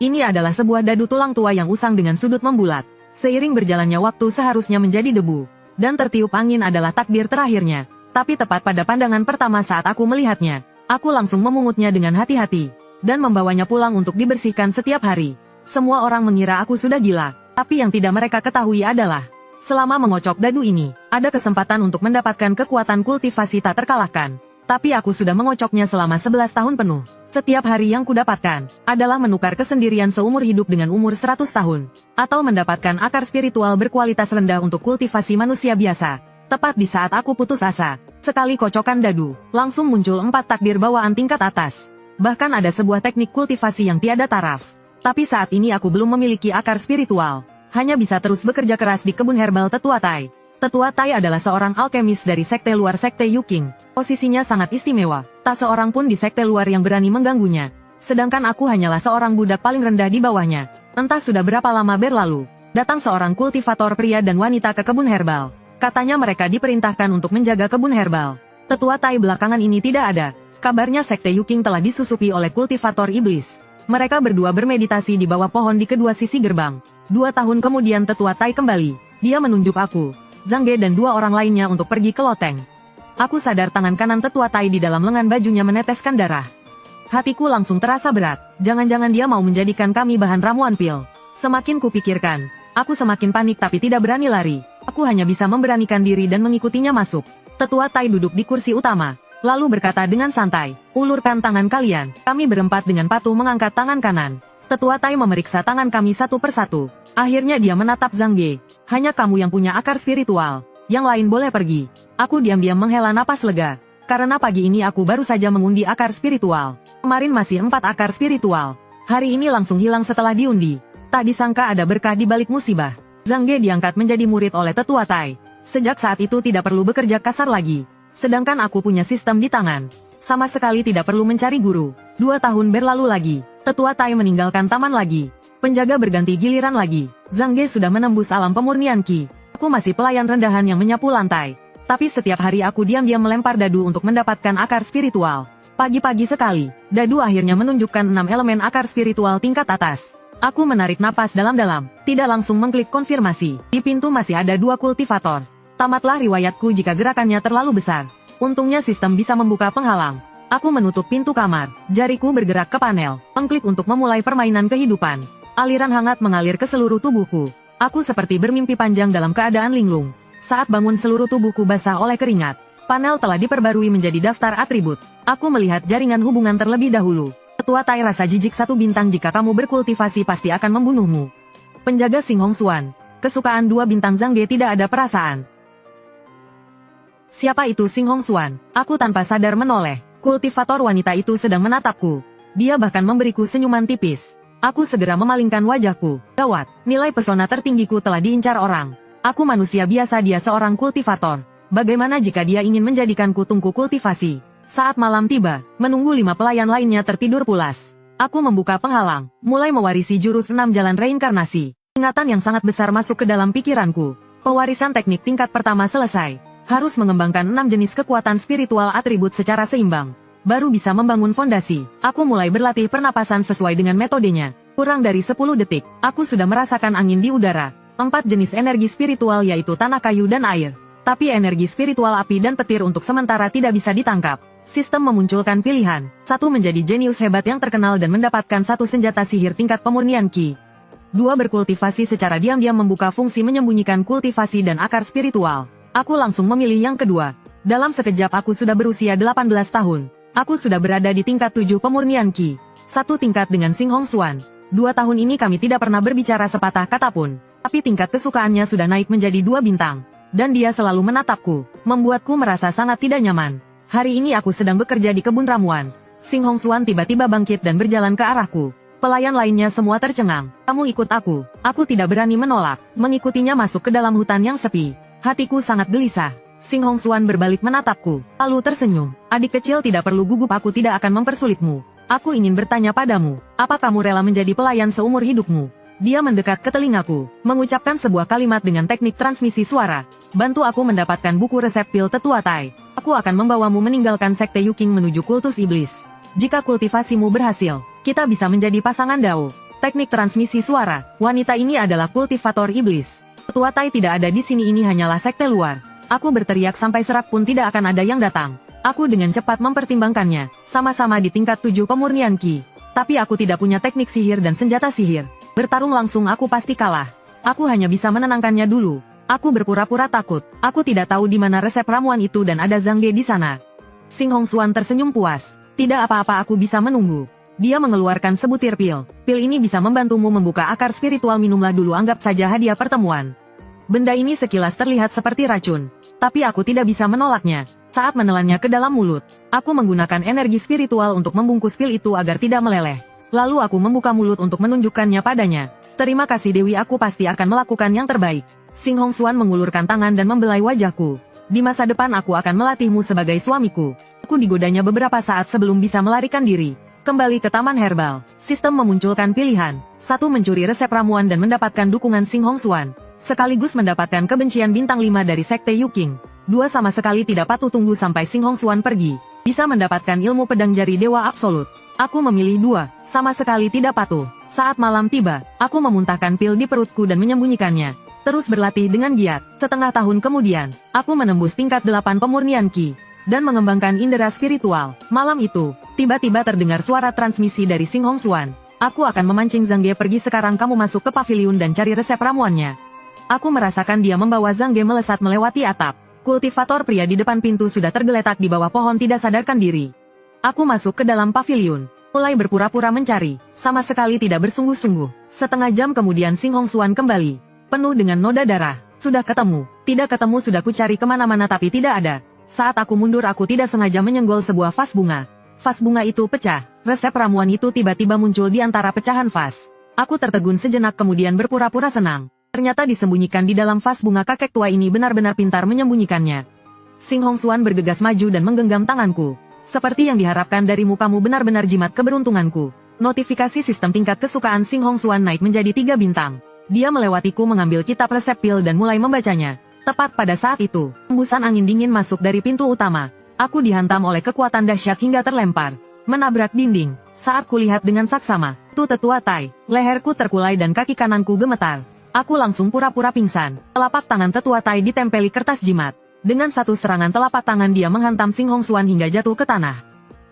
Ini adalah sebuah dadu tulang tua yang usang dengan sudut membulat. Seiring berjalannya waktu seharusnya menjadi debu. Dan tertiup angin adalah takdir terakhirnya. Tapi tepat pada pandangan pertama saat aku melihatnya, aku langsung memungutnya dengan hati-hati. Dan membawanya pulang untuk dibersihkan setiap hari. Semua orang mengira aku sudah gila. Tapi yang tidak mereka ketahui adalah, selama mengocok dadu ini, ada kesempatan untuk mendapatkan kekuatan kultivasi tak terkalahkan. Tapi aku sudah mengocoknya selama 11 tahun penuh. Setiap hari yang kudapatkan, adalah menukar kesendirian seumur hidup dengan umur 100 tahun. Atau mendapatkan akar spiritual berkualitas rendah untuk kultivasi manusia biasa. Tepat di saat aku putus asa, sekali kocokan dadu, langsung muncul 4 takdir bawaan tingkat atas. Bahkan ada sebuah teknik kultivasi yang tiada taraf. Tapi saat ini aku belum memiliki akar spiritual. Hanya bisa terus bekerja keras di kebun herbal Tetua Tai. Tetua Tai adalah seorang alkemis dari sekte luar sekte Yuking. Posisinya sangat istimewa. Tak seorang pun di sekte luar yang berani mengganggunya. Sedangkan aku hanyalah seorang budak paling rendah di bawahnya. Entah sudah berapa lama berlalu. Datang seorang kultivator pria dan wanita ke kebun herbal. Katanya mereka diperintahkan untuk menjaga kebun herbal. Tetua Tai belakangan ini tidak ada. Kabarnya sekte Yuking telah disusupi oleh kultivator iblis. Mereka berdua bermeditasi di bawah pohon di kedua sisi gerbang. 2 tahun kemudian Tetua Tai kembali. Dia menunjuk aku, Zhang Ge dan 2 orang lainnya untuk pergi ke loteng. Aku sadar tangan kanan Tetua Tai di dalam lengan bajunya meneteskan darah. Hatiku langsung terasa berat. Jangan-jangan dia mau menjadikan kami bahan ramuan pil. Semakin kupikirkan, aku semakin panik tapi tidak berani lari. Aku hanya bisa memberanikan diri dan mengikutinya masuk. Tetua Tai duduk di kursi utama. Lalu berkata dengan santai, ulurkan tangan kalian. Kami berempat dengan patuh mengangkat tangan kanan. Tetua Tai memeriksa tangan kami satu persatu. Akhirnya dia menatap Zhang Ge. Hanya kamu yang punya akar spiritual. Yang lain boleh pergi. Aku diam-diam menghela napas lega. Karena pagi ini aku baru saja mengundi akar spiritual. Kemarin masih 4 akar spiritual. Hari ini langsung hilang setelah diundi. Tak disangka ada berkah di balik musibah. Zhang Ge diangkat menjadi murid oleh Tetua Tai. Sejak saat itu tidak perlu bekerja kasar lagi. Sedangkan aku punya sistem di tangan. Sama sekali tidak perlu mencari guru. 2 tahun berlalu lagi. Tetua Tai meninggalkan taman lagi. Penjaga berganti giliran lagi. Zhang Ge sudah menembus alam pemurnian Qi. Aku masih pelayan rendahan yang menyapu lantai. Tapi setiap hari aku diam-diam melempar dadu untuk mendapatkan akar spiritual. Pagi-pagi sekali, dadu akhirnya menunjukkan 6 elemen akar spiritual tingkat atas. Aku menarik napas dalam-dalam. Tidak langsung mengklik konfirmasi. Di pintu masih ada 2 kultivator. Tamatlah riwayatku jika gerakannya terlalu besar. Untungnya sistem bisa membuka penghalang. Aku menutup pintu kamar. Jariku bergerak ke panel. Mengklik untuk memulai permainan kehidupan. Aliran hangat mengalir ke seluruh tubuhku. Aku seperti bermimpi panjang dalam keadaan linglung. Saat bangun seluruh tubuhku basah oleh keringat. Panel telah diperbarui menjadi daftar atribut. Aku melihat jaringan hubungan terlebih dahulu. Tetua Tai rasa jijik 1 bintang jika kamu berkultivasi pasti akan membunuhmu. Penjaga Xing Hong Xuan. Kesukaan 2 bintang Zhang Ge tidak ada perasaan. Siapa itu Xing Hong Xuan? Aku tanpa sadar menoleh. Kultivator wanita itu sedang menatapku. Dia bahkan memberiku senyuman tipis. Aku segera memalingkan wajahku. Gawat, nilai pesona tertinggiku telah diincar orang. Aku manusia biasa, dia seorang kultivator. Bagaimana jika dia ingin menjadikanku tungku kultivasi? Saat malam tiba, menunggu 5 pelayan lainnya tertidur pulas. Aku membuka penghalang, mulai mewarisi jurus 6 jalan reinkarnasi. Ingatan yang sangat besar masuk ke dalam pikiranku. Pewarisan teknik tingkat pertama selesai. Harus mengembangkan 6 jenis kekuatan spiritual atribut secara seimbang. Baru bisa membangun fondasi. Aku mulai berlatih pernapasan sesuai dengan metodenya. Kurang dari 10 detik, aku sudah merasakan angin di udara. 4 jenis energi spiritual yaitu tanah, kayu, dan air. Tapi energi spiritual api dan petir untuk sementara tidak bisa ditangkap. Sistem memunculkan pilihan. 1 menjadi jenius hebat yang terkenal dan mendapatkan 1 senjata sihir tingkat pemurnian Qi. 2 berkultivasi secara diam-diam membuka fungsi menyembunyikan kultivasi dan akar spiritual. Aku langsung memilih yang kedua. Dalam sekejap aku sudah berusia 18 tahun. Aku sudah berada di tingkat 7 pemurnian Qi. 1 tingkat dengan Xing Hong Xuan. 2 tahun ini kami tidak pernah berbicara sepatah kata pun. Tapi tingkat kesukaannya sudah naik menjadi 2 bintang. Dan dia selalu menatapku, membuatku merasa sangat tidak nyaman. Hari ini aku sedang bekerja di kebun ramuan. Xing Hong Xuan tiba-tiba bangkit dan berjalan ke arahku. Pelayan lainnya semua tercengang. Kamu ikut aku. Aku tidak berani menolak. Mengikutinya masuk ke dalam hutan yang sepi. Hatiku sangat gelisah. Xing Hong Xuan berbalik menatapku, lalu tersenyum. Adik kecil, tidak perlu gugup, aku tidak akan mempersulitmu. Aku ingin bertanya padamu, apa kamu rela menjadi pelayan seumur hidupmu? Dia mendekat ke telingaku, mengucapkan sebuah kalimat dengan teknik transmisi suara. Bantu aku mendapatkan buku resep pil Tetua Tai. Aku akan membawamu meninggalkan sekte Yuking menuju kultus iblis. Jika kultivasimu berhasil, kita bisa menjadi pasangan Dao. Teknik transmisi suara. Wanita ini adalah kultivator iblis. Ketua Tai tidak ada di sini, ini hanyalah sekte luar. Aku berteriak sampai serak pun tidak akan ada yang datang. Aku dengan cepat mempertimbangkannya. Sama-sama di tingkat 7 pemurnian Ki. Tapi aku tidak punya teknik sihir dan senjata sihir. Bertarung langsung aku pasti kalah. Aku hanya bisa menenangkannya dulu. Aku berpura-pura takut. Aku tidak tahu di mana resep ramuan itu dan ada Zhang Ge di sana. Xing Hongxuan tersenyum puas. Tidak apa-apa, aku bisa menunggu. Dia mengeluarkan sebutir pil. Pil ini bisa membantumu membuka akar spiritual, minumlah dulu, anggap saja hadiah pertemuan. Benda ini sekilas terlihat seperti racun. Tapi aku tidak bisa menolaknya. Saat menelannya ke dalam mulut, aku menggunakan energi spiritual untuk membungkus pil itu agar tidak meleleh. Lalu aku membuka mulut untuk menunjukkannya padanya. Terima kasih Dewi, aku pasti akan melakukan yang terbaik. Xing Hongxuan mengulurkan tangan dan membelai wajahku. Di masa depan aku akan melatihmu sebagai suamiku. Aku digodanya beberapa saat sebelum bisa melarikan diri. Kembali ke Taman Herbal, sistem memunculkan pilihan. 1. Mencuri resep ramuan dan mendapatkan dukungan Xing Hongxuan. Sekaligus mendapatkan kebencian bintang 5 dari Sekte Yuking. 2. Sama sekali tidak patuh, tunggu sampai Xing Hongxuan pergi. Bisa mendapatkan ilmu pedang jari dewa absolut. Aku memilih 2. Sama sekali tidak patuh. Saat malam tiba, aku memuntahkan pil di perutku dan menyembunyikannya. Terus berlatih dengan giat. Setengah tahun kemudian, aku menembus tingkat 8 pemurnian Ki. Dan mengembangkan indera spiritual. Malam itu, tiba-tiba terdengar suara transmisi dari Xing Hongxuan. Aku akan memancing Zhang Ge pergi sekarang, kamu masuk ke pavilion dan cari resep ramuannya. Aku merasakan dia membawa Zhang Ge melesat melewati atap. Kultivator pria di depan pintu sudah tergeletak di bawah pohon tidak sadarkan diri. Aku masuk ke dalam pavilion. Mulai berpura-pura mencari. Sama sekali tidak bersungguh-sungguh. Setengah jam kemudian Xing Hongxuan kembali. Penuh dengan noda darah. Sudah ketemu. Tidak ketemu, sudah kucari kemana-mana tapi tidak ada. Saat aku mundur, aku tidak sengaja menyenggol sebuah vas bunga. Vas bunga itu pecah. Resep ramuan itu tiba-tiba muncul di antara pecahan vas. Aku tertegun sejenak kemudian berpura-pura senang. Ternyata disembunyikan di dalam vas bunga. Kakek tua ini benar-benar pintar menyembunyikannya. Xing Hongxuan bergegas maju dan menggenggam tanganku. Seperti yang diharapkan darimu, kamu benar-benar jimat keberuntunganku. Notifikasi sistem tingkat kesukaan Xing Hongxuan naik menjadi 3 bintang. Dia melewatiku mengambil kitab resep pil dan mulai membacanya. Tepat pada saat itu, hembusan angin dingin masuk dari pintu utama. Aku dihantam oleh kekuatan dahsyat hingga terlempar. Menabrak dinding. Saat kulihat dengan saksama, itu tetua Tai. Leherku terkulai dan kaki kananku gemetar. Aku langsung pura-pura pingsan. Telapak tangan tetua Tai ditempeli kertas jimat. Dengan satu serangan telapak tangan dia menghantam Xing Hongxuan hingga jatuh ke tanah.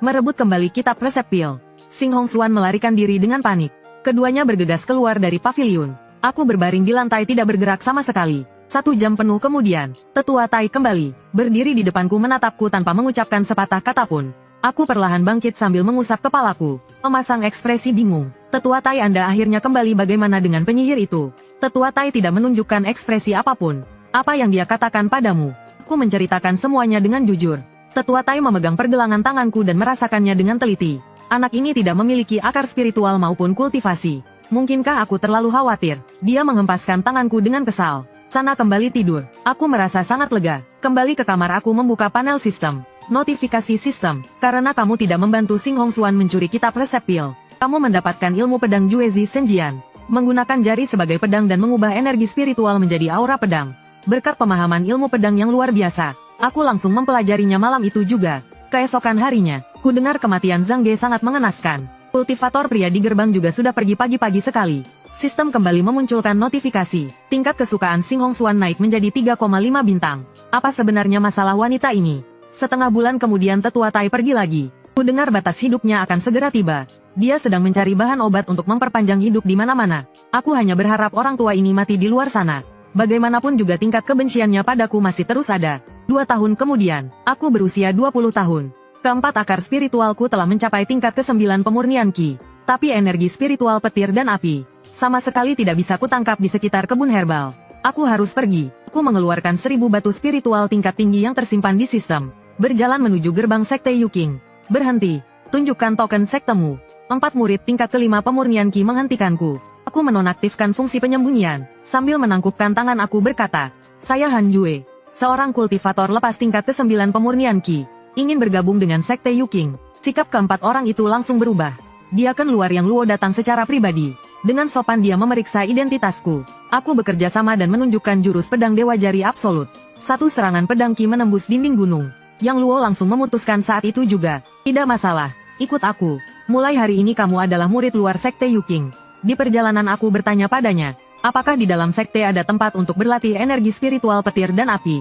Merebut kembali kitab resep pil. Xing Hongxuan melarikan diri dengan panik. Keduanya bergegas keluar dari pavilion. Aku berbaring di lantai tidak bergerak sama sekali. 1 jam penuh kemudian, tetua Tai kembali, berdiri di depanku menatapku tanpa mengucapkan sepatah kata pun. Aku perlahan bangkit sambil mengusap kepalaku, memasang ekspresi bingung. Tetua Tai, Anda akhirnya kembali, bagaimana dengan penyihir itu? Tetua Tai tidak menunjukkan ekspresi apapun. Apa yang dia katakan padamu? Aku menceritakan semuanya dengan jujur. Tetua Tai memegang pergelangan tanganku dan merasakannya dengan teliti. Anak ini tidak memiliki akar spiritual maupun kultivasi. Mungkinkah aku terlalu khawatir? Dia menghempaskan tanganku dengan kesal. Sana, kembali tidur. Aku merasa sangat lega. Kembali ke kamar, aku membuka panel sistem. Notifikasi sistem. Karena kamu tidak membantu Xing Hongxuan mencuri kitab resep pil, kamu mendapatkan ilmu pedang Juezi Senjian. Menggunakan jari sebagai pedang dan mengubah energi spiritual menjadi aura pedang. Berkat pemahaman ilmu pedang yang luar biasa, aku langsung mempelajarinya malam itu juga. Keesokan harinya, ku dengar kematian Zhang Ge sangat mengenaskan. Kultivator pria di gerbang juga sudah pergi pagi-pagi sekali. Sistem kembali memunculkan notifikasi. Tingkat kesukaan Xing Hongxuan naik menjadi 3,5 bintang. Apa sebenarnya masalah wanita ini? Setengah bulan kemudian tetua Tai pergi lagi. Ku dengar batas hidupnya akan segera tiba. Dia sedang mencari bahan obat untuk memperpanjang hidup di mana-mana. Aku hanya berharap orang tua ini mati di luar sana. Bagaimanapun juga tingkat kebenciannya padaku masih terus ada. 2 tahun kemudian, aku berusia 20 tahun. Keempat akar spiritualku telah mencapai tingkat ke-9 pemurnian Ki. Tapi energi spiritual petir dan api sama sekali tidak bisa kutangkap di sekitar kebun herbal. Aku harus pergi. Aku mengeluarkan 1000 batu spiritual tingkat tinggi yang tersimpan di sistem. Berjalan menuju gerbang Sekte Yuking. Berhenti. Tunjukkan token sektemu. 4 murid tingkat ke-5 pemurnian Ki menghentikanku. Aku menonaktifkan fungsi penyembunyian. Sambil menangkupkan tangan aku berkata, saya Han Jue, seorang kultivator lepas tingkat ke-9 pemurnian Ki. Ingin bergabung dengan Sekte Yuking. Sikap keempat orang itu langsung berubah. Dia keluar yang Luo datang secara pribadi. Dengan sopan dia memeriksa identitasku. Aku bekerja sama dan menunjukkan jurus pedang Dewa Jari Absolut. 1 serangan pedang Ki menembus dinding gunung. Yang Luo langsung memutuskan saat itu juga. Tidak masalah, ikut aku. Mulai hari ini kamu adalah murid luar Sekte Yuking. Di perjalanan aku bertanya padanya, apakah di dalam sekte ada tempat untuk berlatih energi spiritual petir dan api?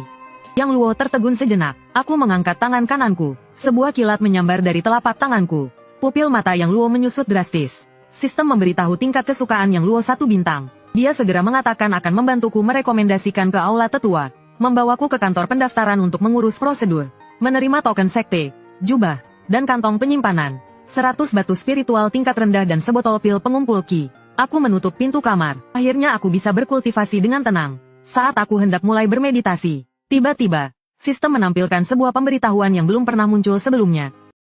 Yang Luo tertegun sejenak. Aku mengangkat tangan kananku. Sebuah kilat menyambar dari telapak tanganku. Pupil mata Yang Luo menyusut drastis. Sistem memberitahu tingkat kesukaan Yang Luo 1 bintang. Dia segera mengatakan akan membantuku merekomendasikan ke aula tetua, membawaku ke kantor pendaftaran untuk mengurus prosedur, menerima token sekte, jubah, dan kantong penyimpanan, 100 batu spiritual tingkat rendah dan sebotol pil pengumpul ki. Aku menutup pintu kamar. Akhirnya aku bisa berkultivasi dengan tenang. Saat aku hendak mulai bermeditasi, tiba-tiba, sistem menampilkan sebuah pemberitahuan yang belum pernah muncul sebelumnya.